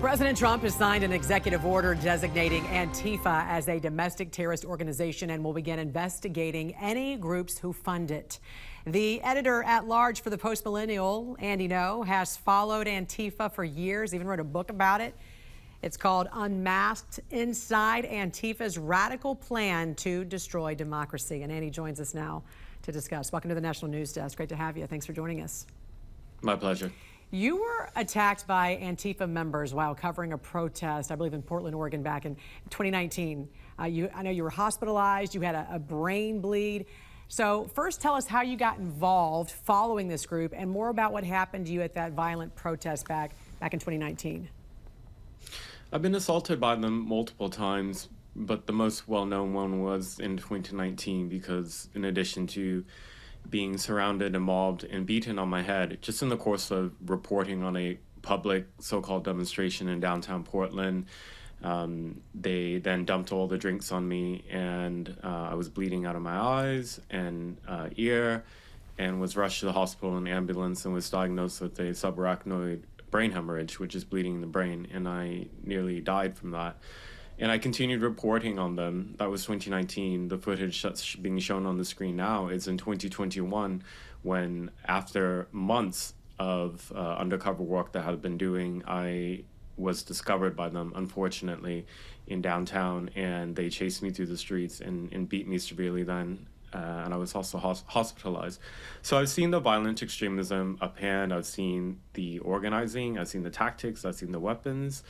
President Trump has signed an executive order designating Antifa as a domestic terrorist organization and will begin investigating any groups who fund it. The editor-at-large for the Post Millennial, Andy Ngo, has followed Antifa for years, even wrote a book about it. It's called Unmasked: Inside Antifa's Radical Plan to Destroy Democracy. And Andy joins us now to discuss. Welcome to the National News Desk. Great to have you. Thanks for joining us. My pleasure. You were attacked by Antifa members while covering a protest, I believe in Portland, Oregon, back in 2019. I know you were hospitalized. You had a brain bleed. So first, tell us how you got involved following this group and more about what happened to you at that violent protest back in 2019. I've been assaulted by them multiple times, but the most well-known one was in 2019 because in addition to being surrounded and mobbed and beaten on my head, just in the course of reporting on a public so-called demonstration in downtown Portland, they then dumped all the drinks on me, and I was bleeding out of my eyes and ear, and was rushed to the hospital in an ambulance and was diagnosed with a subarachnoid brain hemorrhage, which is bleeding in the brain, and I nearly died from that. And I continued reporting on them. That was 2019. The footage that's being shown on the screen now is in 2021, when after months of undercover work that I had been doing, I was discovered by them, unfortunately, in downtown, and they chased me through the streets and beat me severely then. And I was also hospitalized. So I've seen the violent extremism up hand. I've seen the organizing. I've seen the tactics. I've seen the weapons.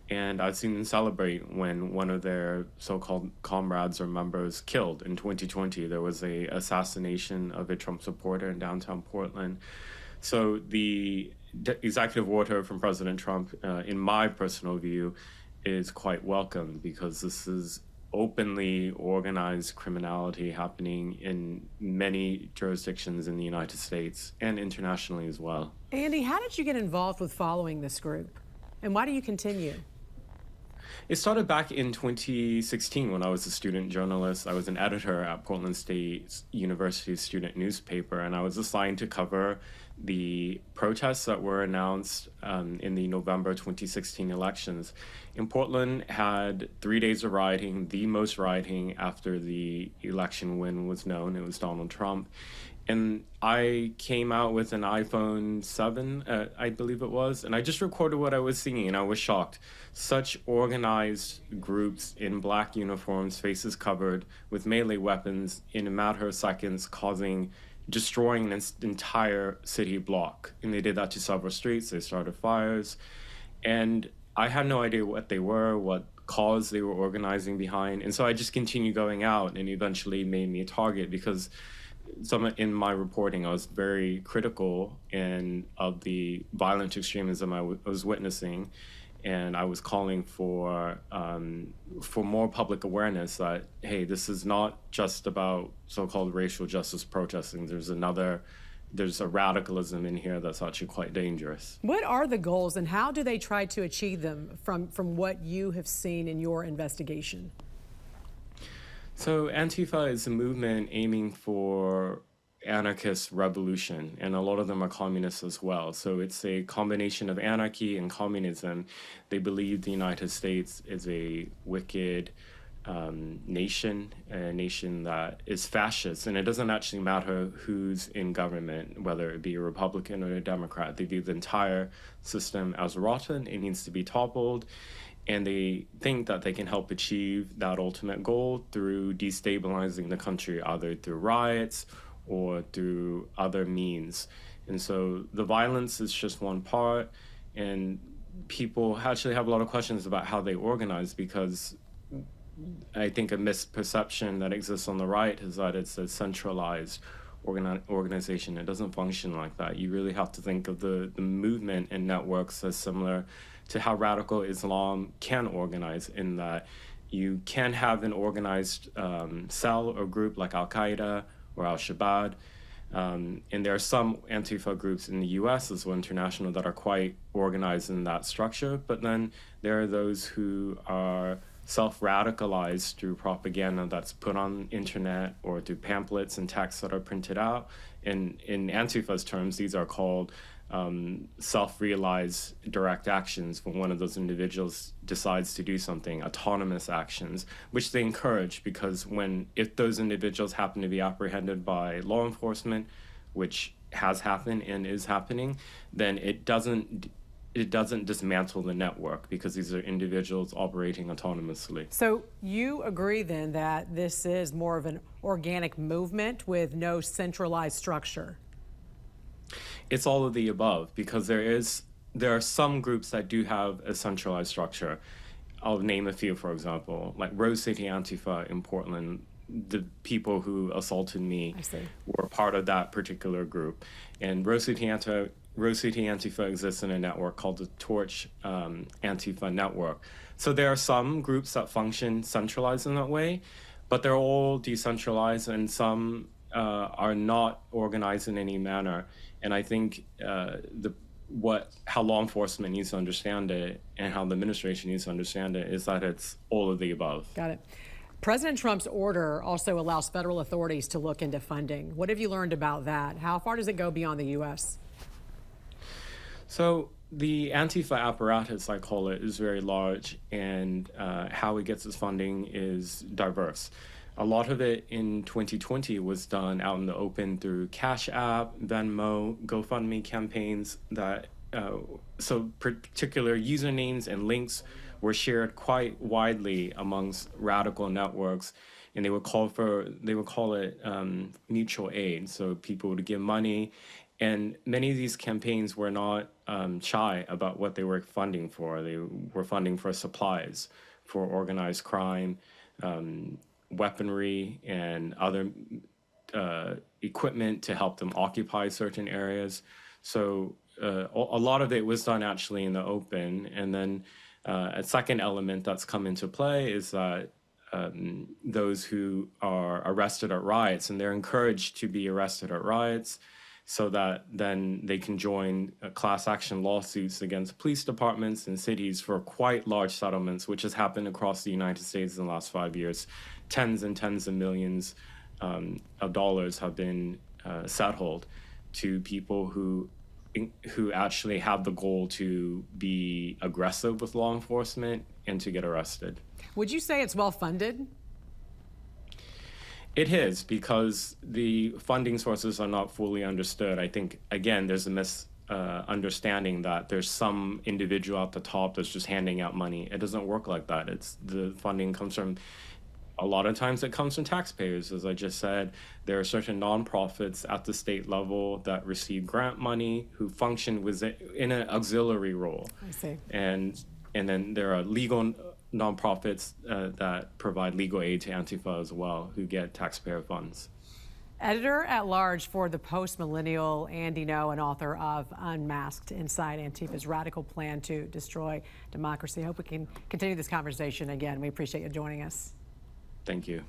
And I've seen them celebrate when one of their so-called comrades or members killed. In 2020, there was a assassination of a Trump supporter in downtown Portland. So the executive order from President Trump, in my personal view, is quite welcome because this is openly organized criminality happening in many jurisdictions in the United States and internationally as well. Andy, how did you get involved with following this group? And why do you continue? It started back in 2016 when I was a student journalist. I was an editor at Portland State University's student newspaper, and I was assigned to cover the protests that were announced in the November 2016 elections. And Portland had 3 days of rioting, the most rioting after the election win was known. It was Donald Trump. And I came out with an iPhone 7, I believe it was, and I just recorded what I was seeing, and I was shocked. Such organized groups in black uniforms, faces covered, with melee weapons in a matter of seconds, destroying an entire city block. And they did that to several streets. They started fires. And I had no idea what they were, what cause they were organizing behind. And so I just continued going out, and eventually made me a target because in my reporting, I was very critical of the violent extremism I was witnessing, and I was calling for more public awareness that, hey, this is not just about so-called racial justice protesting. There's a radicalism in here that's actually quite dangerous. What are the goals, and how do they try to achieve them from what you have seen in your investigation? So Antifa is a movement aiming for anarchist revolution, and a lot of them are communists as well. So it's a combination of anarchy and communism. They believe the United States is a wicked nation, a nation that is fascist, and it doesn't actually matter who's in government, whether it be a Republican or a Democrat. They view the entire system as rotten. It needs to be toppled. And they think that they can help achieve that ultimate goal through destabilizing the country, either through riots or through other means. And so the violence is just one part, and people actually have a lot of questions about how they organize, because I think a misperception that exists on the right is that it's a centralized organization. It doesn't function like that. You really have to think of the movement and networks as similar to how radical Islam can organize, in that you can have an organized cell or group like Al-Qaeda or Al-Shabaab. And there are some Antifa groups in the US as well, international, that are quite organized in that structure. But then there are those who are self-radicalized through propaganda that's put on internet or through pamphlets and texts that are printed out. And in Antifa's terms, these are called self-realized direct actions when one of those individuals decides to do something, autonomous actions, which they encourage, because if those individuals happen to be apprehended by law enforcement, which has happened and is happening, then it doesn't dismantle the network, because these are individuals operating autonomously. So you agree then that this is more of an organic movement with no centralized structure? It's all of the above, because there are some groups that do have a centralized structure. I'll name a few, for example, like Rose City Antifa in Portland. The people who assaulted me were part of that particular group. And Rose City Antifa exists in a network called the Torch Antifa Network. So there are some groups that function centralized in that way, but they're all decentralized, and some are not organized in any manner. And I think how law enforcement needs to understand it, and how the administration needs to understand it, is that it's all of the above. Got it. President Trump's order also allows federal authorities to look into funding. What have you learned about that? How far does it go beyond the U.S.? So the Antifa apparatus, I call it, is very large, and how it gets its funding is diverse. A lot of it in 2020 was done out in the open through Cash App, Venmo, GoFundMe campaigns so particular usernames and links were shared quite widely amongst radical networks, and they would call it mutual aid. So people would give money, and many of these campaigns were not shy about what they were funding for. They were funding for supplies, for organized crime, weaponry, and other equipment to help them occupy certain areas. So a lot of it was done actually in the open. And then a second element that's come into play is that those who are arrested at riots, and they're encouraged to be arrested at riots, so that then they can join class action lawsuits against police departments and cities for quite large settlements, which has happened across the United States in the last 5 years. Tens and tens of millions of dollars have been settled to people who actually have the goal to be aggressive with law enforcement and to get arrested. Would you say it's well funded? It is, because the funding sources are not fully understood. I think, again, there's a misunderstanding that there's some individual at the top that's just handing out money. It doesn't work like that. The funding comes from, a lot of times it comes from taxpayers. As I just said, there are certain nonprofits at the state level that receive grant money who function in an auxiliary role. I see. And then there are legal nonprofits that provide legal aid to Antifa as well, who get taxpayer funds. Editor-at-large for The Post-Millennial, Andy Ngo, and author of Unmasked: Inside Antifa's Radical Plan to Destroy Democracy. I hope we can continue this conversation again. We appreciate you joining us. Thank you.